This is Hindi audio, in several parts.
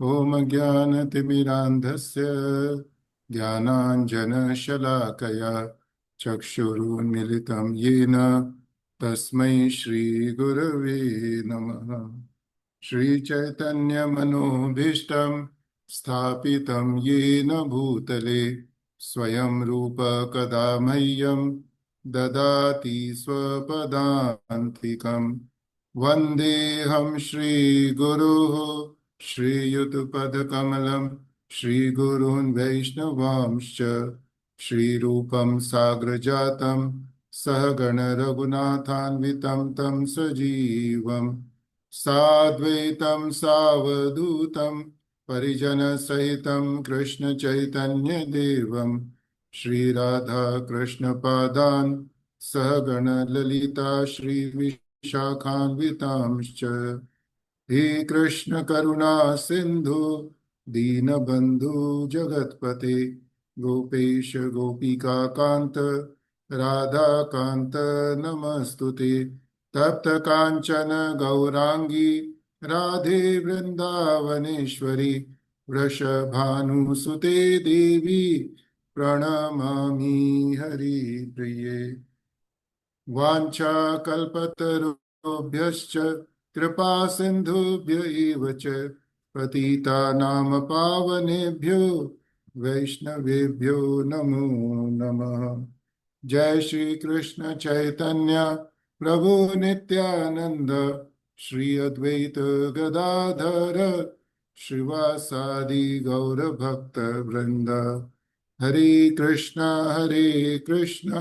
ॐ ज्ञानतिमिरान्धस्य ज्ञानाञ्जनशलाकया चक्षुरुन्मिलितं येन तस्मै श्रीगुरवे नमः। श्रीचैतन्यमनोभीष्टं स्थापितं येन भूतले स्वयं रूप कदा मह्यं ददाति स्वपदान्तिकम्। वन्देऽहं श्रीगुरुः श्रीयुतपदकमलं श्रीगुरून् वैष्णवांश्च श्रीरूपं साग्रजातं सहगण रघुनाथान्वितं तं सजीवम् साद्वैतं सावधूतं परिजनसहितं कृष्णचैतन्यदेवं श्रीराधा कृष्णपादान् सहगण ललिता श्रीविशाखान्वितांश्च। हे कृष्ण करुणा सिंधु दीनबंधु जगतपते गोपेश गोपिका कांत राधा कांत नमस्तुते। तप्त कांचन गौरांगी राधे वृंदावनेश्वरी वृषभानुसुते देवी प्रणमामि हरिप्रिये। वाञ्छाकल्पतरुभ्यश्च कृपा सिन्धुभ्य एव च पतितानां पावनेभ्यो वैष्णवेभ्यो नमो नमः। जय श्री कृष्ण चैतन्य प्रभु नित्यानंद श्री अद्वैत गदाधर श्रीवासादि गौर भक्त वृंद। हरे कृष्णा कृष्णा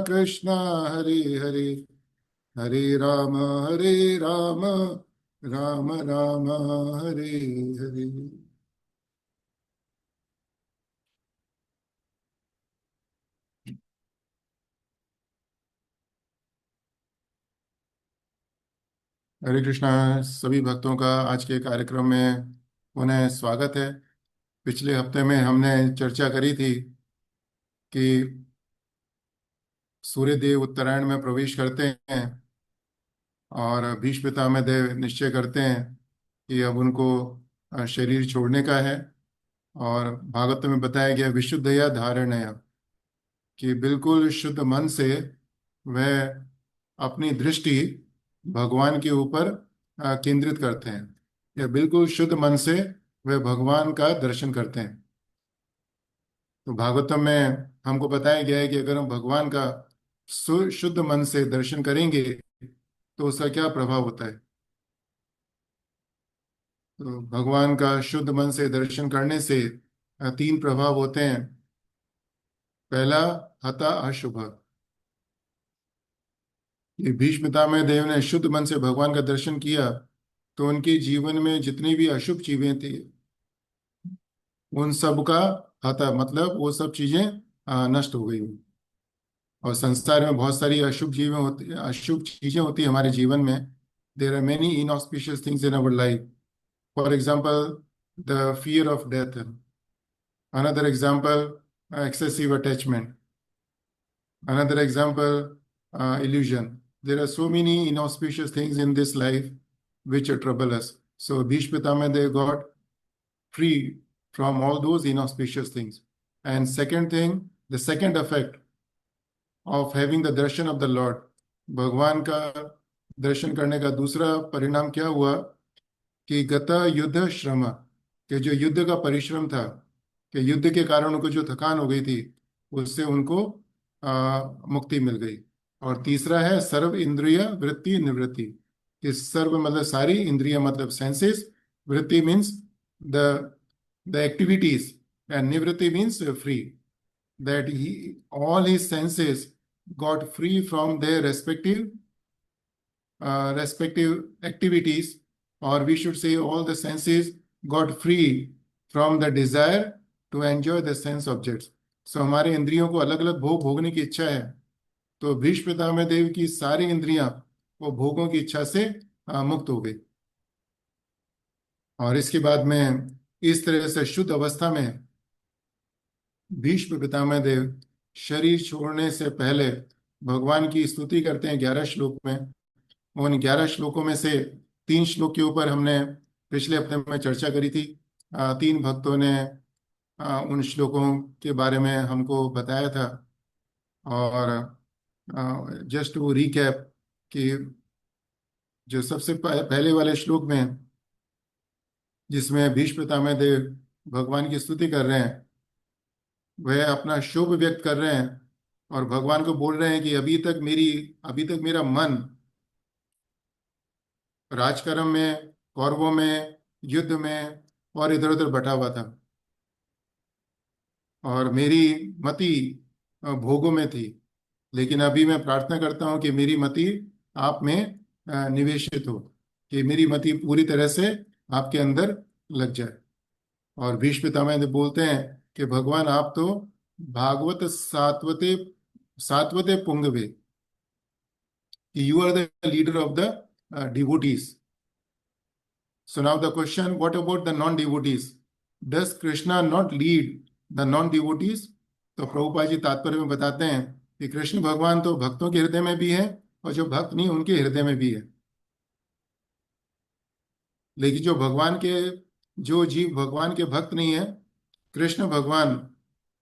कृष्णा हरे हरे हरे राम राम राम हरे हरे। हरे कृष्णा सभी भक्तों का आज के कार्यक्रम में पुनः स्वागत है। पिछले हफ्ते में हमने चर्चा करी थी कि सूर्य देव उत्तरायण में प्रवेश करते हैं और भीष्म पितामह देव निश्चय करते हैं कि अब उनको शरीर छोड़ने का है। और भागवत में बताया गया विशुद्धया धारणया कि बिल्कुल शुद्ध मन से वह अपनी दृष्टि भगवान के ऊपर केंद्रित करते हैं, या बिल्कुल शुद्ध मन से वह भगवान का दर्शन करते हैं। तो भागवतम में हमको बताया गया है कि अगर हम भगवान का शुद्ध मन से दर्शन करेंगे तो उसका क्या प्रभाव होता है। तो भगवान का शुद्ध मन से दर्शन करने से तीन प्रभाव होते हैं। पहला, हता अशुभ। ये भीष्म पितामह देव ने शुद्ध मन से भगवान का दर्शन किया तो उनके जीवन में जितनी भी अशुभ चीजें थी उन सब का हता मतलब वो सब चीजें नष्ट हो गई। और संसार में बहुत सारी अशुभ चीजें होती है हमारे जीवन में। There are many inauspicious things in our life. For example, the fear of death. Another example, excessive attachment. Another example, illusion. There are so many inauspicious things in this life which trouble us. So Bhishma Pitama, they got free from all those inauspicious things. And second thing, the second effect of having the darshan of the Lord, भगवान का दर्शन करने का दूसरा परिणाम क्या हुआ कि गता युद्ध श्रम, कि जो युद्ध का परिश्रम था, कि युद्ध के कारण उनको जो थकान हो गई थी उससे उनको मुक्ति मिल गई। और तीसरा है सर्व इंद्रिय वृत्ति निवृत्ति। कि सर्व मतलब सारी, इंद्रिय मतलब सेंसेस, वृत्ति मीन्स द एक्टिविटीज, एंड निवृत्ति means free. That he all his senses got free from their respective activities, or we should say all the senses got free from the desire to enjoy the sense objects. So हमारे इंद्रियों को अलग अलग भोग भोगने की इच्छा है, तो भीष्म पितामह देव की सारी इंद्रियां वो भोगों की इच्छा से मुक्त हो गई। और इसके बाद में इस तरह से शुद्ध अवस्था में भीष्म पितामह देव शरीर छोड़ने से पहले भगवान की स्तुति करते हैं 11 श्लोक में। उन 11 श्लोकों में से 3 श्लोक के ऊपर हमने पिछले हफ्ते में चर्चा करी थी। तीन भक्तों ने उन श्लोकों के बारे में हमको बताया था। और जस्ट वो रिकैप कि जो सबसे पहले वाले श्लोक में, जिसमें भीष्म पितामह देव भगवान की स्तुति कर रहे हैं, वह अपना शोक व्यक्त कर रहे हैं और भगवान को बोल रहे हैं कि अभी तक मेरा मन राजकर्म में, कौरवों में, युद्ध में और इधर उधर बटा हुआ था, और मेरी मति भोगों में थी। लेकिन अभी मैं प्रार्थना करता हूं कि मेरी मति आप में निवेशित हो, कि मेरी मति पूरी तरह से आपके अंदर लग जाए। और भीष्म पितामह बोलते हैं कि भगवान आप तो भागवत सात्वते सात्वते पुंगवे, you are the leader of the devotees. So now the question, what about the non-devotees? Does Krishna not lead the non-devotees? तो प्रभुपाद जी तात्पर्य में बताते हैं कि कृष्ण भगवान तो भक्तों के हृदय में भी है और जो भक्त नहीं उनके हृदय में भी है। लेकिन जो जीव भगवान के भक्त नहीं है, कृष्ण भगवान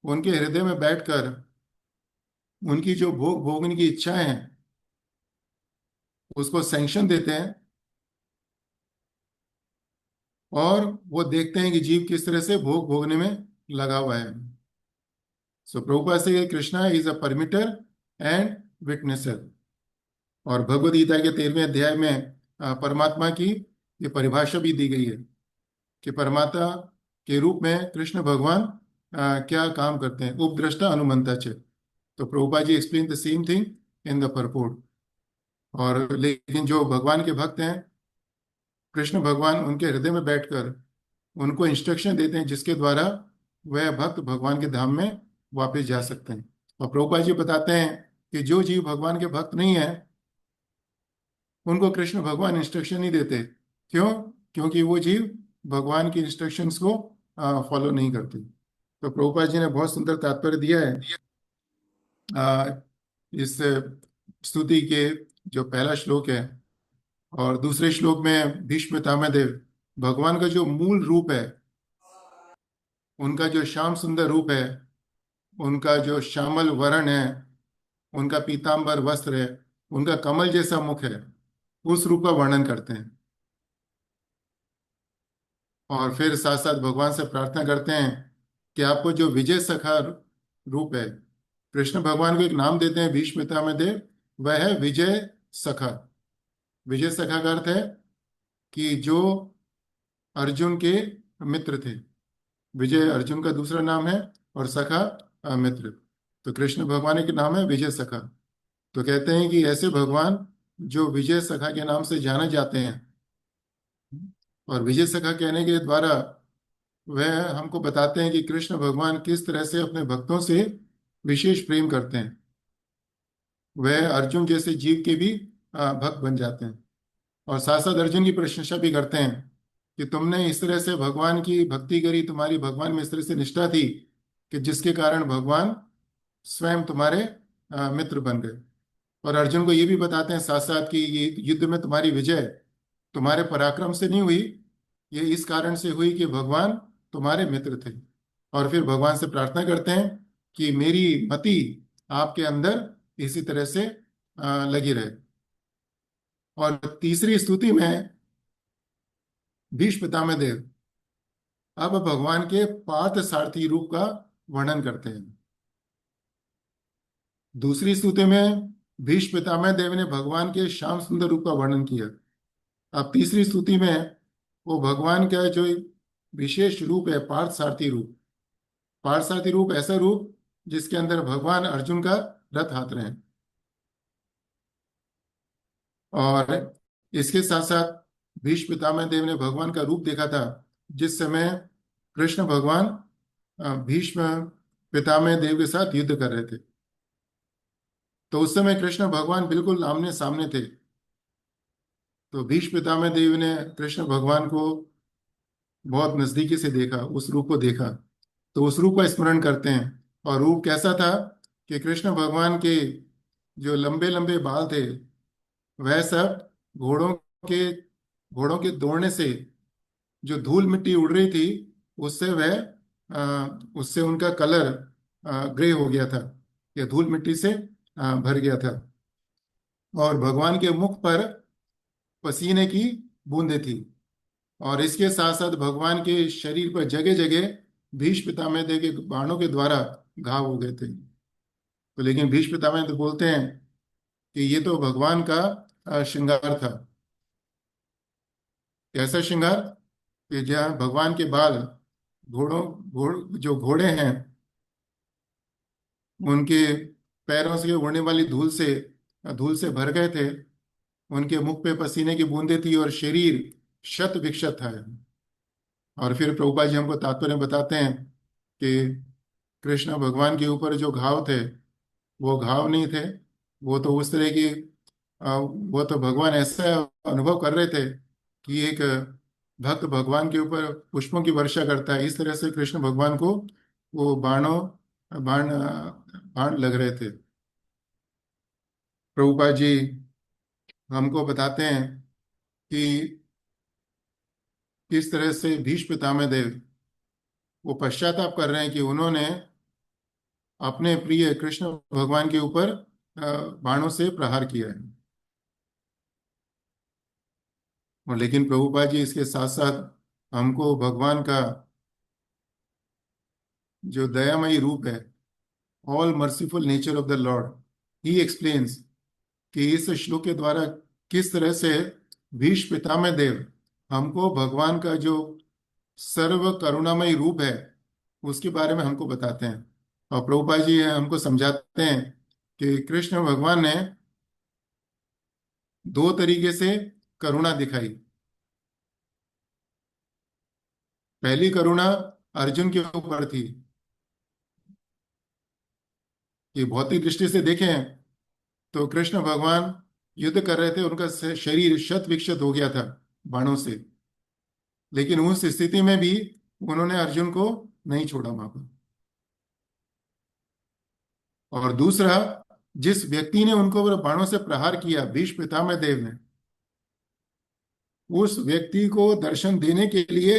उनके हृदय में बैठकर उनकी जो भोगने की इच्छाएं हैं उसको सैंक्शन देते हैं, और वो देखते हैं कि जीव किस तरह से भोग भोगने में लगा हुआ है। सो प्रभुपाद से कृष्णा इज अ परमिटर एंड विटनेसर। और भगवद गीता के 13वें अध्याय में परमात्मा की ये परिभाषा भी दी गई है कि परमात्मा के रूप में कृष्ण भगवान क्या काम करते हैं। उपद्रष्टा अनुमंता च। तो Prabhupada ji explain the same thing in the purport. और लेकिन जो भगवान के भक्त हैं, कृष्ण भगवान उनके हृदय में बैठकर उनको इंस्ट्रक्शन देते हैं, जिसके द्वारा वह भक्त भगवान के धाम में वापस जा सकते हैं। और प्रभुपाद जी बताते हैं कि जो जीव भगवान के भक्त नहीं है उनको कृष्ण भगवान इंस्ट्रक्शन नहीं देते। क्यों? क्योंकि वो जीव भगवान की इंस्ट्रक्शंस को फॉलो नहीं करते। तो प्रभुपाद जी ने बहुत सुंदर तात्पर्य दिया है आ, इस स्तुति के जो पहला श्लोक है। और दूसरे श्लोक में भीष्म पितामह देव भगवान का जो मूल रूप है, उनका जो श्याम सुंदर रूप है, उनका जो श्यामल वर्ण है, उनका पीतांबर वस्त्र है, उनका कमल जैसा मुख है, उस रूप का वर्णन करते हैं। और फिर साथ साथ भगवान से प्रार्थना करते हैं कि आपको जो विजय सखा रूप है, कृष्ण भगवान को एक नाम देते हैं भीष्म पितामह देव, वह है विजय सखा। विजय सखा का अर्थ है कि जो अर्जुन के मित्र थे। विजय अर्जुन का दूसरा नाम है और सखा मित्र। तो कृष्ण भगवान के नाम है विजय सखा। तो कहते हैं कि ऐसे भगवान जो विजय सखा के नाम से जाने जाते हैं, और विजय सखा कहने के द्वारा वह हमको बताते हैं कि कृष्ण भगवान किस तरह से अपने भक्तों से विशेष प्रेम करते हैं। वह अर्जुन जैसे जीव के भी भक्त बन जाते हैं, और साथ साथ अर्जुन की प्रशंसा भी करते हैं कि तुमने इस तरह से भगवान की भक्ति करी, तुम्हारी भगवान में इस तरह से निष्ठा थी कि जिसके कारण भगवान स्वयं तुम्हारे मित्र बन गए। और अर्जुन को ये भी बताते हैं साथ साथ कि ये युद्ध में तुम्हारी विजय तुम्हारे पराक्रम से नहीं हुई, ये इस कारण से हुई कि भगवान तुम्हारे मित्र थे। और फिर भगवान से प्रार्थना करते हैं कि मेरी मति आपके अंदर इसी तरह से लगी रहे। और तीसरी स्तुति में भीष्म पितामह देव अब भगवान के पार्थ सारथी रूप का वर्णन करते हैं। दूसरी स्तुति में भीष्म पितामह देव ने भगवान के श्याम सुंदर रूप का वर्णन किया। अब तीसरी स्तुति में वो भगवान का जो विशेष रूप है, पार्थ सारथी रूप। पार्थ सारथी रूप ऐसा रूप जिसके अंदर भगवान अर्जुन का रथ हाथ रहे हैं। और इसके साथ साथ भीष्म पितामह देव ने भगवान का रूप देखा था जिस समय कृष्ण भगवान भीष्म पितामह देव के साथ युद्ध कर रहे थे। तो उस समय कृष्ण भगवान बिल्कुल आमने सामने थे। तो भीष्म पितामह देव ने कृष्ण भगवान को बहुत नजदीकी से देखा, उस रूप को देखा। तो उस रूप का स्मरण करते हैं। और रूप कैसा था कि कृष्ण भगवान के जो लंबे लंबे बाल थे, वह सब घोड़ों के घोड़ों के दौड़ने से जो धूल मिट्टी उड़ रही थी उससे वह उससे उनका कलर ग्रे हो गया था, या धूल मिट्टी से भर गया था। और भगवान के मुख पर पसीने की बूंदें थी। और इसके साथ साथ भगवान के शरीर पर जगह जगह भीष्म पितामह के बाणों के द्वारा घाव हो गए थे। तो लेकिन भीष्म पितामह तो बोलते हैं कि ये तो भगवान का श्रृंगार था। ऐसा श्रृंगार कि जहाँ भगवान के बाल घोड़ों जो घोड़े हैं उनके पैरों से उड़ने वाली धूल से भर गए थे। उनके मुख पे पसीने की बूंदें थी और शरीर शत विक्षत था। और फिर प्रभुपाद जी हमको तात्पर्य बताते हैं कि कृष्ण भगवान के ऊपर जो घाव थे वो घाव नहीं थे, वो तो उस तरह की वो तो भगवान ऐसा अनुभव कर रहे थे कि एक भक्त भगवान के ऊपर पुष्पों की वर्षा करता है, इस तरह से कृष्ण भगवान को वो बाण लग रहे थे। प्रभुपाद जी हमको बताते हैं कि किस तरह से भीष्म पितामह देव वो पश्चाताप कर रहे हैं कि उन्होंने अपने प्रिय कृष्ण भगवान के ऊपर बाणों से प्रहार किया है। और लेकिन प्रभुपाद जी इसके साथ साथ हमको भगवान का जो दयामयी रूप है, all merciful nature of the Lord, he explains कि इस श्लोक के द्वारा किस तरह से भीष्म पितामह देव हमको भगवान का जो सर्व करुणामयी रूप है उसके बारे में हमको बताते हैं। और प्रभुपाद जी हमको समझाते हैं कि कृष्ण भगवान ने दो तरीके से करुणा दिखाई। पहली करुणा अर्जुन के ऊपर थी कि भौतिक दृष्टि से देखें तो कृष्ण भगवान युद्ध कर रहे थे, उनका शरीर शत विक्षत हो गया था बाणों से। लेकिन उस स्थिति में भी उन्होंने अर्जुन को नहीं छोड़ा वहां पर। और दूसरा, जिस व्यक्ति ने उनको बाणों से प्रहार किया भीष्म पितामह देव ने, उस व्यक्ति को दर्शन देने के लिए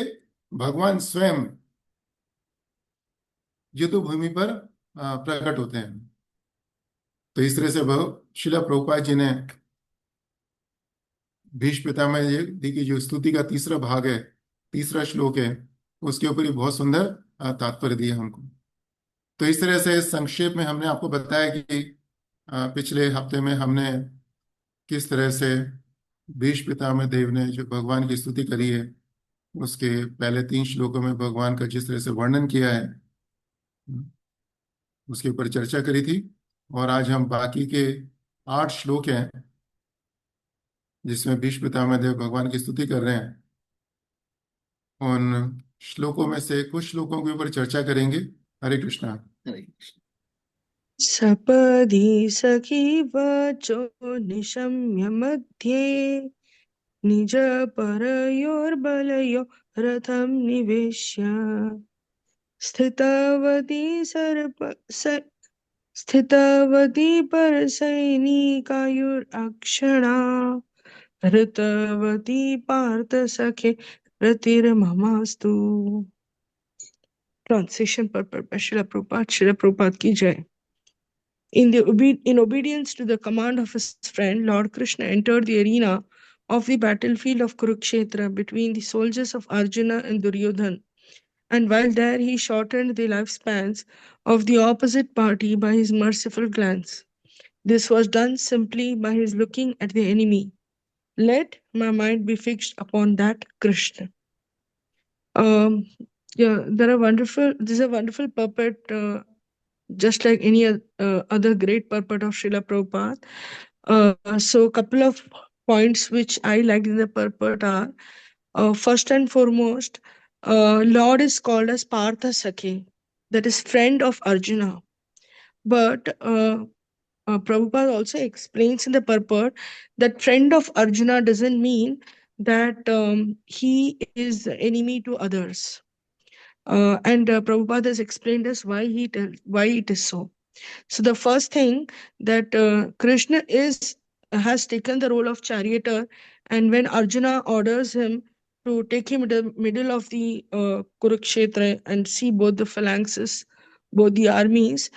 भगवान स्वयं युद्ध भूमि पर प्रकट होते हैं। तो इस तरह से शिला प्रभुपाद जी ने भीष्म पितामह जी की जो स्तुति का तीसरा भाग है, तीसरा श्लोक है, उसके ऊपर ही बहुत सुंदर तात्पर्य दिया हमको। तो इस तरह से संक्षेप में हमने आपको बताया कि पिछले हफ्ते में हमने किस तरह से भीष्म पितामह देव ने जो भगवान की स्तुति करी है उसके पहले 3 श्लोकों में भगवान का जिस तरह से वर्णन किया है उसके ऊपर चर्चा करी थी। और आज हम बाकी के 8 श्लोक हैं जिसमें भीष्म पितामह देव भगवान की स्तुति कर रहे हैं, उन श्लोकों में से कुछ श्लोकों के ऊपर चर्चा करेंगे। हरे कृष्णा। हरे कृष्ण। सपदि सखी वचो निशम्य मध्ये निज परयोर्बलयो रथं निवेश्य स्थितवती स्थितवती परसैनिकायुरक्षणा हृतवती पार्थ सखे रतिर्ममास्तु। ट्रांसलेशन पर श्रील प्रभुपाद की जय। In obedience to the command of his friend, Lord Krishna entered the arena of the battlefield of Kurukshetra between the soldiers of Arjuna and Duryodhan. And while there, he shortened the lifespans of the opposite party by his merciful glance. This was done simply by his looking at the enemy. Let my mind be fixed upon that Krishna. Yeah, this is a wonderful puppet, just like any other great purport of Srila Prabhupada. So a couple of points which I liked in the purport are, first and foremost, Lord is called as Partha Sakhi, that is friend of Arjuna. But Prabhupada also explains in the purport that friend of Arjuna doesn't mean that he is enemy to others. And Prabhupada has explained us why it is so. So the first thing that Krishna has taken the role of charioteer, and when Arjuna orders him to take him to the middle of the Kurukshetra and see both the phalanxes, both the armies.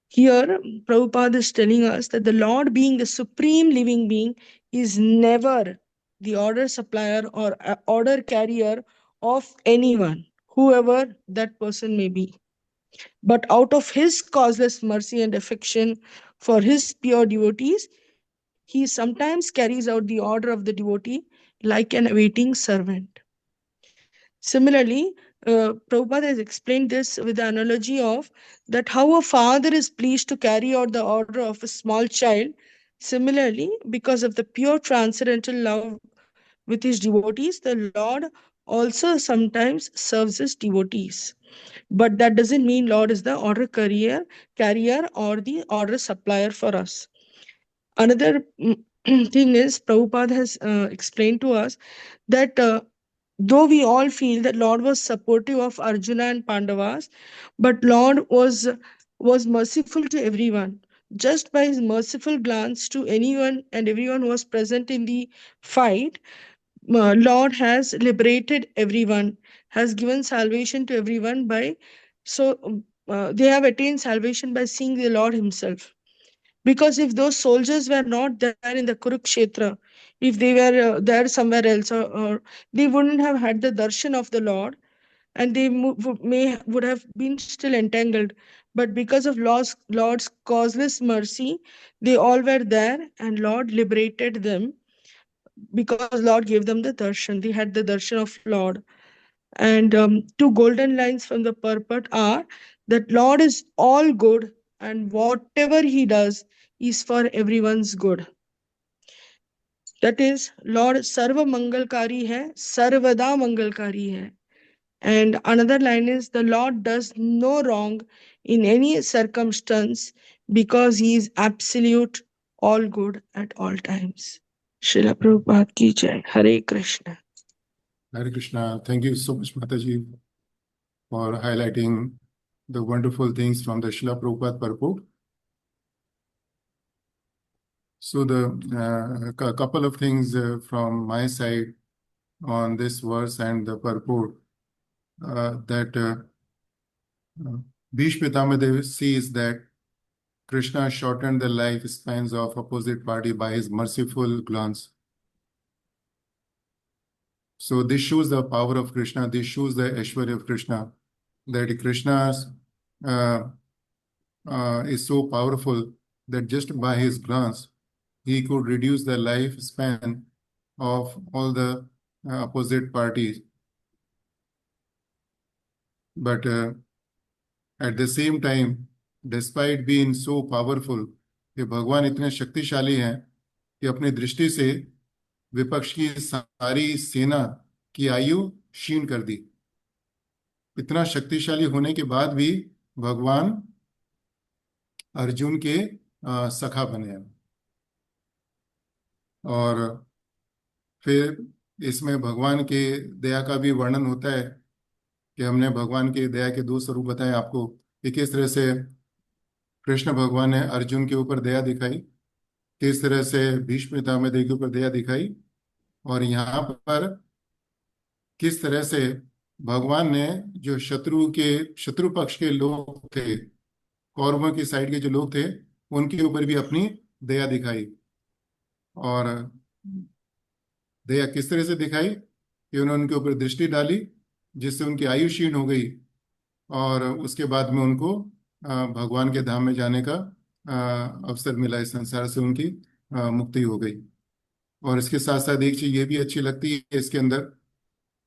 Here, Prabhupada is telling us that the Lord, being the supreme living being, is never the order supplier or order carrier of anyone, whoever that person may be. But out of his causeless mercy and affection for his pure devotees, he sometimes carries out the order of the devotee like an awaiting servant. Similarly, Prabhupada has explained this with the analogy of that how a father is pleased to carry out the order of a small child. Similarly, because of the pure transcendental love with his devotees, the Lord also sometimes serves his devotees. But that doesn't mean Lord is the order carrier or the order supplier for us. Another thing is Prabhupada has explained to us that though we all feel that Lord was supportive of Arjuna and Pandavas, but Lord was merciful to everyone. Just by his merciful glance to anyone and everyone who was present in the fight, Lord has liberated everyone, has given salvation to everyone by so they have attained salvation by seeing the Lord Himself. Because if those soldiers were not there in the Kurukshetra, if they were there somewhere else, or they wouldn't have had the darshan of the Lord, and they would have been still entangled. But because of Lord's causeless mercy, they all were there, and Lord liberated them because Lord gave them the darshan. They had the darshan of Lord. And two golden lines from the purport are that Lord is all good, and whatever He does is for everyone's good. That is, Lord Sarva Mangalkari hai, Sarvada Mangalkari hai. And another line is the Lord does no wrong in any circumstance because He is absolute, all good at all times. Srila Prabhupada ki jai. Hare Krishna. Hare Krishna. Thank you so much, Mataji, for highlighting the wonderful things from the Srila Prabhupada purport. So the couple of things from my side on this verse and the purport that Bhishma Pitamadev sees that Krishna shortened the lifespans of opposite party by his merciful glance. So this shows the power of Krishna. This shows the Aishwarya of Krishna. That Krishna uh, is so powerful that just by his glance, he could reduce the lifespan of all the opposite parties. But at the same time, despite being so powerful, कि भगवान इतने शक्तिशाली हैं कि अपनी दृष्टि से विपक्ष की सारी सेना की आयु क्षीण कर दी। इतना शक्तिशाली होने के बाद भी भगवान अर्जुन के सखा बने हैं। और फिर इसमें भगवान के दया का भी वर्णन होता है कि हमने भगवान के दया के दो स्वरूप बताए आपको कि किस तरह से कृष्ण भगवान ने अर्जुन के ऊपर दया दिखाई, किस तरह से भीष्म पितामह के ऊपर दया दिखाई, और यहाँ पर किस तरह से भगवान ने जो शत्रु पक्ष के लोग थे, कौरवों की साइड के जो लोग थे, उनके ऊपर भी अपनी दया दिखाई। और दया किस तरह से दिखाई कि उन्होंने उनके ऊपर दृष्टि डाली जिससे उनकी आयु क्षीण हो गई, और उसके बाद में उनको भगवान के धाम में जाने का अवसर मिला। इस संसार से उनकी मुक्ति हो गई। और इसके साथ साथ एक चीज ये भी अच्छी लगती है इसके अंदर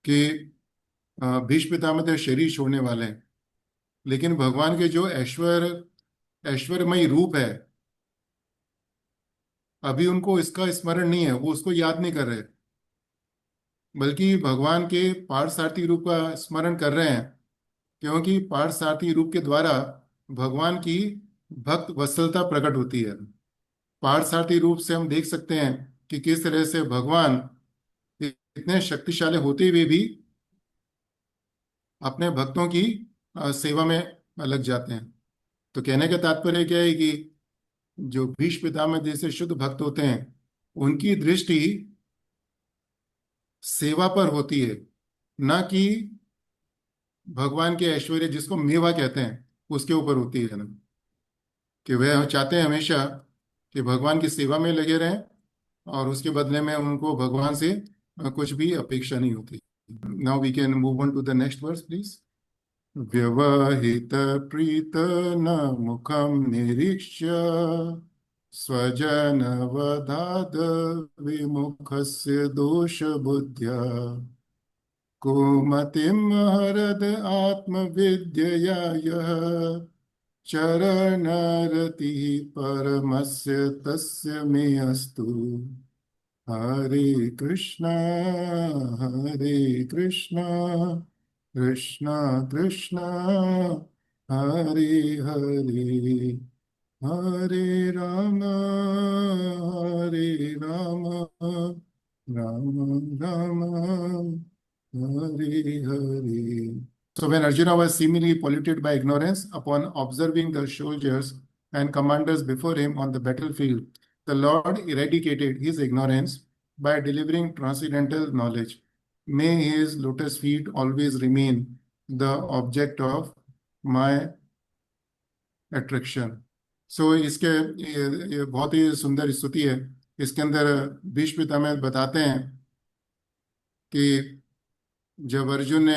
कि भीष्म पितामह तो शरीर छोड़ने वाले हैं, लेकिन भगवान के जो ऐश्वर्यमयी रूप है, अभी उनको इसका स्मरण नहीं है, वो उसको याद नहीं कर रहे, बल्कि भगवान के पार्थसारथी रूप का स्मरण कर रहे हैं, क्योंकि पार्थसारथी रूप के द्वारा भगवान की भक्त वत्सलता प्रकट होती है। पार्थसारथी रूप से हम देख सकते हैं कि किस तरह से भगवान इतने शक्तिशाली होते हुए भी अपने भक्तों की सेवा में लग जाते हैं। तो कहने का तात्पर्य क्या है कि जो भीष्म पितामह जैसे शुद्ध भक्त होते हैं, उनकी दृष्टि सेवा पर होती है, ना कि भगवान के ऐश्वर्य जिसको मेवा कहते हैं उसके ऊपर होती है जन्म। कि वह चाहते हैं हमेशा कि भगवान की सेवा में लगे रहें, और उसके बदले में उनको भगवान से कुछ भी अपेक्षा नहीं होती। Now we can move on to the next verse please. व्यवहित प्रीत न मुखम निरीक्ष्य स्वजन वधाद विमुखस्य दोष बुद्ध्या कुमतिम हरद आत्मविद्यया यः चरणरतिः परमस्य तस्य मे अस्तु। हरे कृष्णा हरे Krishna Krishna Krishna Hare Hare Hare Ram Ram Ram Hare Hare. So when Arjuna was seemingly polluted by ignorance upon observing the soldiers and commanders before him on the battlefield, the Lord eradicated his ignorance by delivering transcendental knowledge. May his lotus feet always remain the object of my attraction. So इसके ये बहुत ही सुंदर स्तुति है। इसके अंदर भीष्म पितामह बताते हैं कि जब अर्जुन ने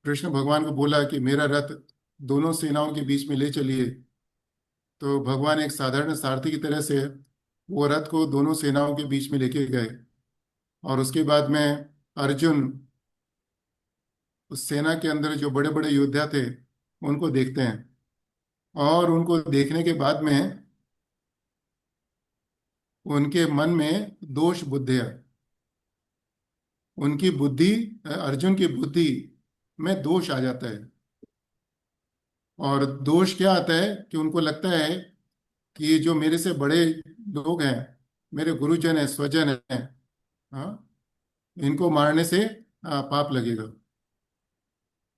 कृष्ण भगवान को बोला कि मेरा रथ दोनों सेनाओं के बीच में ले चलिए, तो भगवान एक साधारण सारथी की तरह से वो रथ को दोनों सेनाओं के बीच में लेके गए। और उसके बाद में अर्जुन उस सेना के अंदर जो बड़े बड़े योद्धा थे उनको देखते हैं, और उनको देखने के बाद में उनके मन में दोष बुद्धि है। उनकी बुद्धि, अर्जुन की बुद्धि में दोष आ जाता है। और दोष क्या आता है कि उनको लगता है कि ये जो मेरे से बड़े लोग हैं, मेरे गुरुजन हैं, स्वजन हैं, हाँ, इनको मारने से पाप लगेगा।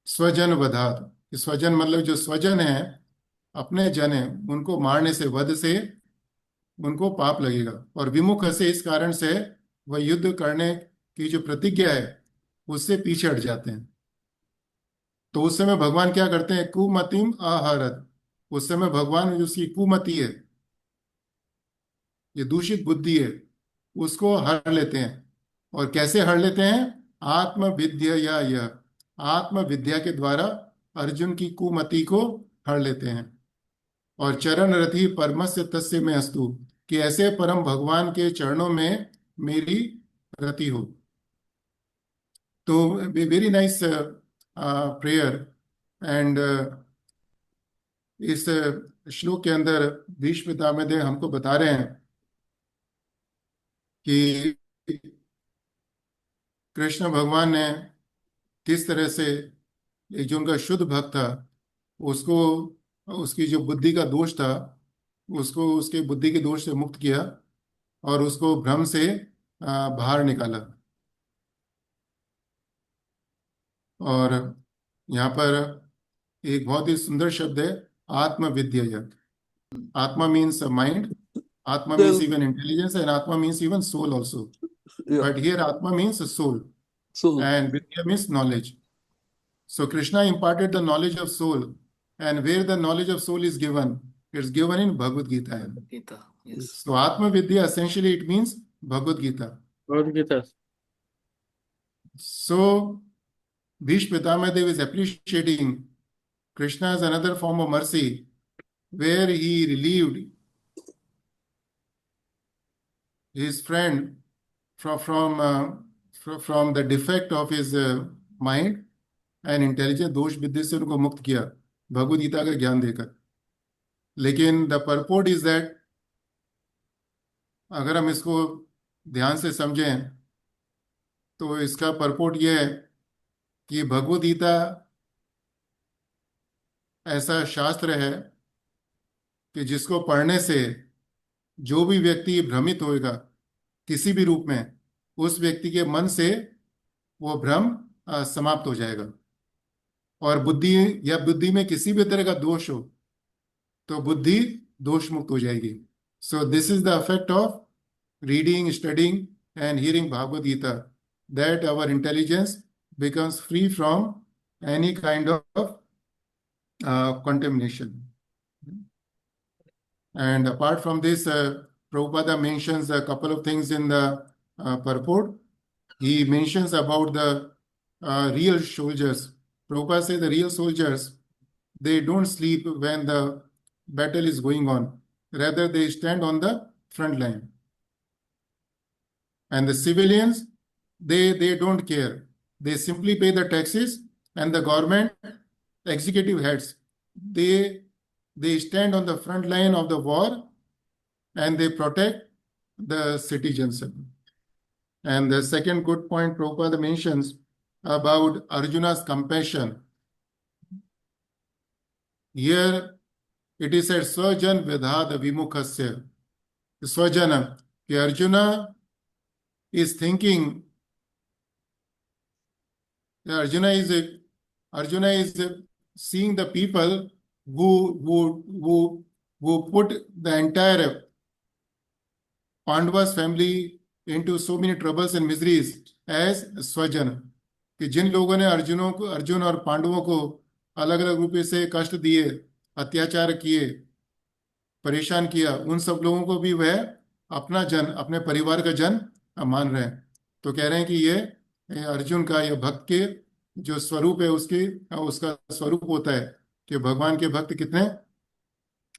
स्वजन वधात, स्वजन मतलब जो स्वजन है, अपने जन है, उनको मारने से, वध से उनको पाप लगेगा। और विमुख से इस कारण से वह युद्ध करने की जो प्रतिज्ञा है उससे पीछे हट जाते हैं। तो उस समय भगवान क्या करते हैं? कुमतिम आहरत। उस समय भगवान जो उसकी कुमति है, ये दूषित बुद्धि है, उसको हर लेते हैं। और कैसे हर लेते हैं? आत्मविद्या या यह आत्म विद्या के द्वारा अर्जुन की कुमति को हर लेते हैं। और चरण रति परमस्य तस्य में अस्तु, कि ऐसे परम भगवान के चरणों में मेरी रति हो। तो वेरी नाइस प्रेयर। एंड इस श्लोक के अंदर भीष्म पितामह हमको बता रहे हैं कि कृष्ण भगवान ने किस तरह से एक जो उनका शुद्ध भक्त था उसको, उसकी जो बुद्धि का दोष था उसको उसके बुद्धि के दोष से मुक्त किया और उसको भ्रम से बाहर निकाला। और यहाँ पर एक बहुत ही सुंदर शब्द है आत्मविद्या। आत्मा means mind, atma means Self. even intelligence, and atma means even soul also. Yeah. But here atma means soul, Soul. and vidya means knowledge. So Krishna imparted the knowledge of soul, and where the knowledge of soul is given, it's given in Bhagavad Gita. Gita, yes. So atma vidya essentially it means Bhagavad Gita. Bhagavad Gita. So Bhishma Pitamaha Dev is appreciating Krishna as another form of mercy, where he relieved his friend from the defect of his mind and intelligence, दोष विद्या से उनको मुक्त किया भगवद गीता का ज्ञान देकर। लेकिन द परपोर्ट इज दैट, अगर हम इसको ध्यान से समझें तो इसका परपोर्ट यह है कि भगवद गीता ऐसा शास्त्र है कि जिसको पढ़ने से जो भी व्यक्ति भ्रमित होएगा किसी भी रूप में, उस व्यक्ति के मन से वो भ्रम समाप्त हो जाएगा। और बुद्धि या बुद्धि में किसी भी तरह का दोष हो तो बुद्धि दोष मुक्त हो जाएगी। So this is the effect of reading, studying and hearing Bhagavad Gita that our intelligence becomes free from any kind of contamination. And apart from this, Prabhupada mentions a couple of things in the purport. He mentions about the real soldiers. Prabhupada says the real soldiers, they don't sleep when the battle is going on. Rather, they stand on the front line. And the civilians, they don't care. They simply pay the taxes, and the government executive heads, they stand on the front line of the war and they protect the citizens. And the second good point Prabhupada mentions about Arjuna's compassion. Here it is said, Swajan Vedhad Vimukhasya. Swajana, Arjuna is thinking, Arjuna is Arjuna is seeing the people who put the entire Pandavas family into so many troubles and miseries as Swajan. कि जिन लोगों ने अर्जुन और पांडवों को अलग अलग रूप से कष्ट दिए, अत्याचार किए, परेशान किया, उन सब लोगों को भी वह अपना जन, अपने परिवार का जन मान रहे हैं. तो कह रहे हैं कि ये अर्जुन का, ये भक्त के जो स्वरूप है, उसका स्वरूप होता है कि भगवान के भक्त कितने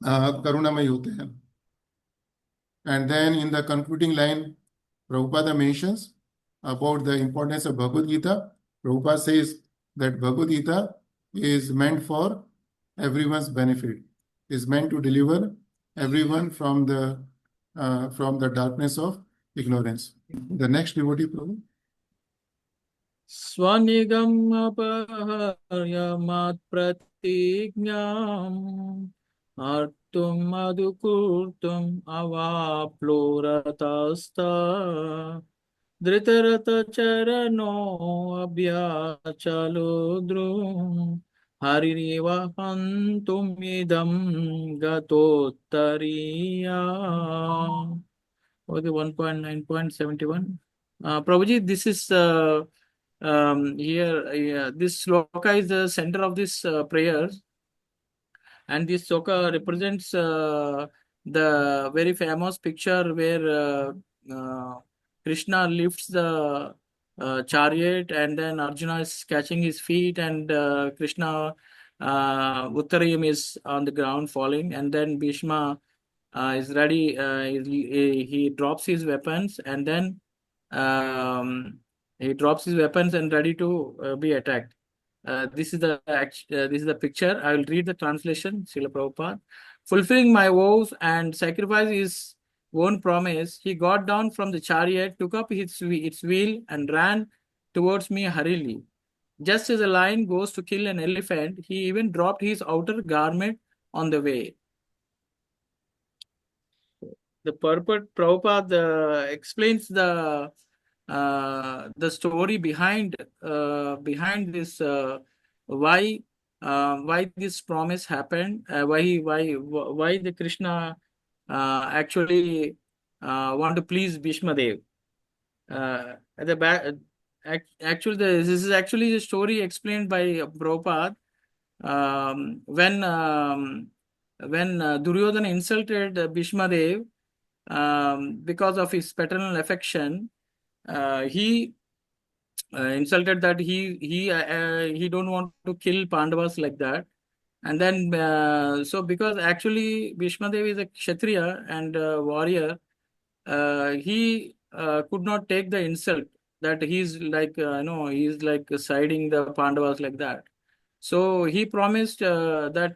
करुणामयी होते हैं. And then in the concluding line, Prabhupada mentions about the importance of Bhagavad Gita. Prabhupada says that Bhagavad Gita is meant for everyone's benefit, is meant to deliver everyone from the darkness of ignorance. The next devotee, Prabhu. स्वनिगमपहर्यमत् प्रतिज्ञाम् अर्तुम् मधुकूर्तुम् अवाप्लोरतस्त धृतरथचरणो अभ्याचलो drum हरिरिव हन्तुम् इदं गतोत्तरीया. Okay, 1.9.71. Prabhuji, this is here. This sloka is the center of this prayer, and this sloka represents the very famous picture where Krishna lifts the chariot, and then Arjuna is catching his feet, and Krishna Uttarayam is on the ground falling, and then Bhishma is ready. He drops his weapons, and then he drops his weapons and ready to be attacked. This is the picture. I will read the translation. Srila Prabhupada. Fulfilling my vows and sacrifice his own promise, he got down from the chariot, took up its wheel, and ran towards me hurriedly. Just as a lion goes to kill an elephant, he even dropped his outer garment on the way. The purport, Prabhupada explains the story behind this, why this promise happened, why the Krishna actually want to please Bhishma Dev. At the back, actually, this is actually the story explained by Prabhupada. When Duryodhana insulted Bhishma Dev because of his paternal affection, he insulted that he don't want to kill Pandavas like that. And then so because actually Bhishma Dev is a Kshatriya and warrior, he could not take the insult that he's like he's like siding the Pandavas like that. So he promised that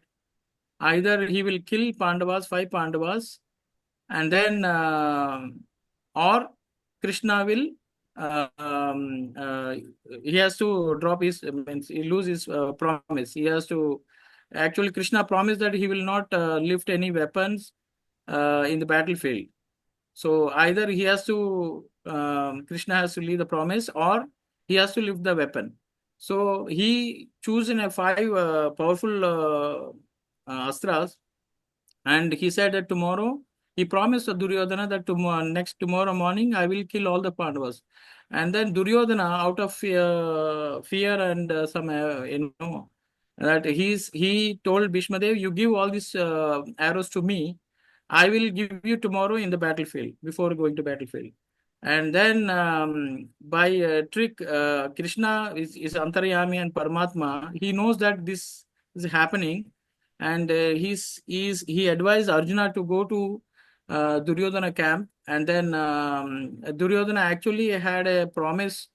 either he will kill Pandavas, 5 Pandavas, and then or Krishna will he has to drop his, means he lose his promise. He has to, actually Krishna promised that he will not lift any weapons in the battlefield. So either he has to Krishna has to leave the promise, or he has to lift the weapon. So he chosen a 5 powerful astras, and he said that tomorrow he promised to Duryodhana that tomorrow morning I will kill all the Pandavas. And then Duryodhana, out of fear and that he told Bhishma Dev, you give all these arrows to me, I will give you tomorrow in the battlefield before going to battlefield. And then by trick, Krishna is Antaryami and Paramatma. He knows that this is happening, and he advised Arjuna to go to Duryodhana camp. And then Duryodhana actually had a promise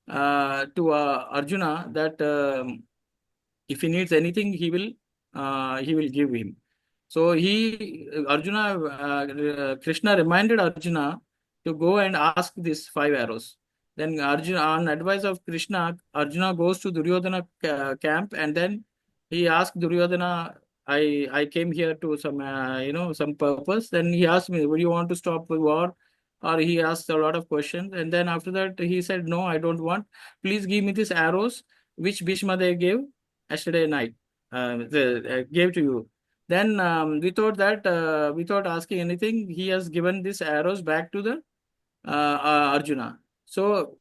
to Arjuna that if he needs anything, he will give him. So Krishna reminded Arjuna to go and ask these 5 arrows. Then Arjuna, on advice of Krishna, Arjuna goes to Duryodhana camp, and then he asked Duryodhana, I came here to some purpose. Then he asked me, would you want to stop the war? Or he asked a lot of questions. And then after that, he said, no, I don't want. Please give me these arrows, which Bhishma Dev gave yesterday night, gave to you. Then without asking anything, he has given these arrows back to the Arjuna. So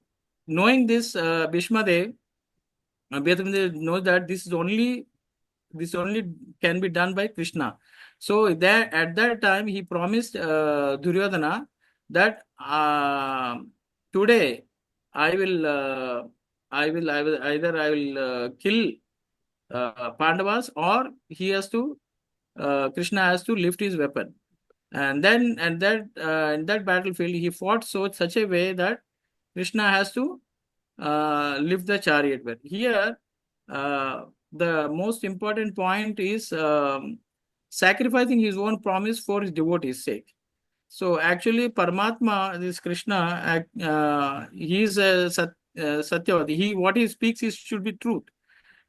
knowing this, Bhishma Dev knows that this only can be done by Krishna. So at that time he promised Duryodhana that today I will kill Pandavas, or Krishna has to lift his weapon. And then in that battlefield, he fought such a way that Krishna has to lift the chariot. But here, the most important point is sacrificing his own promise for his devotees' sake. So actually, Paramatma, this Krishna, he is Satyavati. What he speaks should be truth.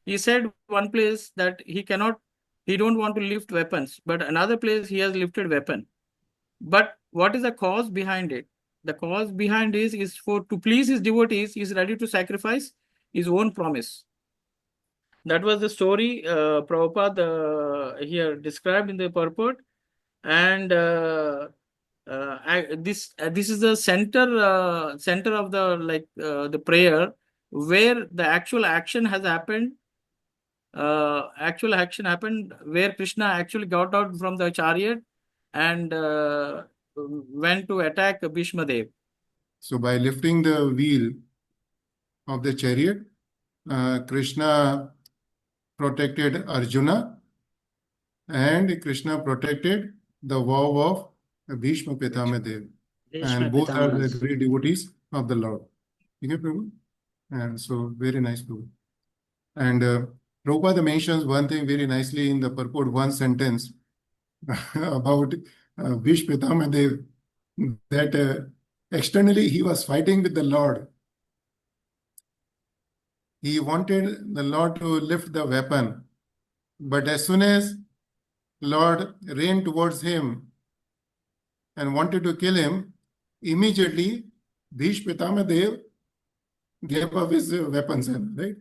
He said one place that he don't want to lift weapons, but another place he has lifted weapon. But what is the cause behind it? The cause behind is to please his devotees, he is ready to sacrifice his own promise. That was the story Prabhupada here described in the purport. And this is the center of the prayer, where the actual action has happened. Where Krishna actually got out from the chariot and went to attack Bhishma Dev. So by lifting the wheel of the chariot, Krishna protected Arjuna, and Krishna protected the vow of Bhishma Pitama Dev. And both are the great devotees of the Lord. Okay, Prabhu? And so very nice, Prabhu. And Prabhupada mentions one thing very nicely in the purport, one sentence about Bhishma Pitama Dev, that externally he was fighting with the Lord. He wanted the Lord to lift the weapon, but as soon as Lord ran towards him and wanted to kill him, immediately Bhishma Pitama Dev gave up his weapons, right?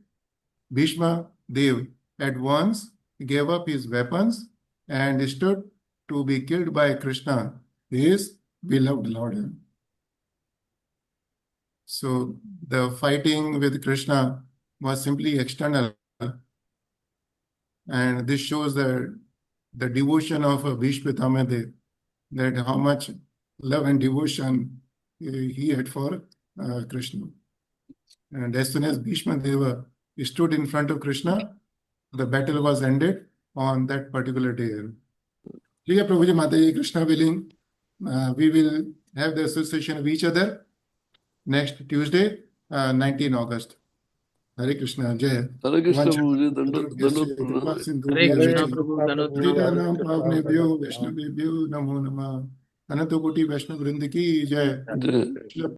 Bhishma Dev at once gave up his weapons and stood to be killed by Krishna, his beloved Lord. So the fighting with Krishna was simply external, and this shows the devotion of Bhishma Pitama Dev, that how much love and devotion he had for Krishna. And as soon as Bhishma Deva stood in front of Krishna, the battle was ended on that particular day. Dear Prabhuji Mataji, Krishna willing, we will have the association of each other next Tuesday, 19 August. Hare Krishna, Jai. Hare Krishna, Vancha- Prabhuji. Dandot, Hare Krishna, Prabhu. Dandavat Sriranam Pavnebhyo Vaishnavebhyo Namo Namah. अनंत कोटि वैष्णव वृंद की जय। Jai.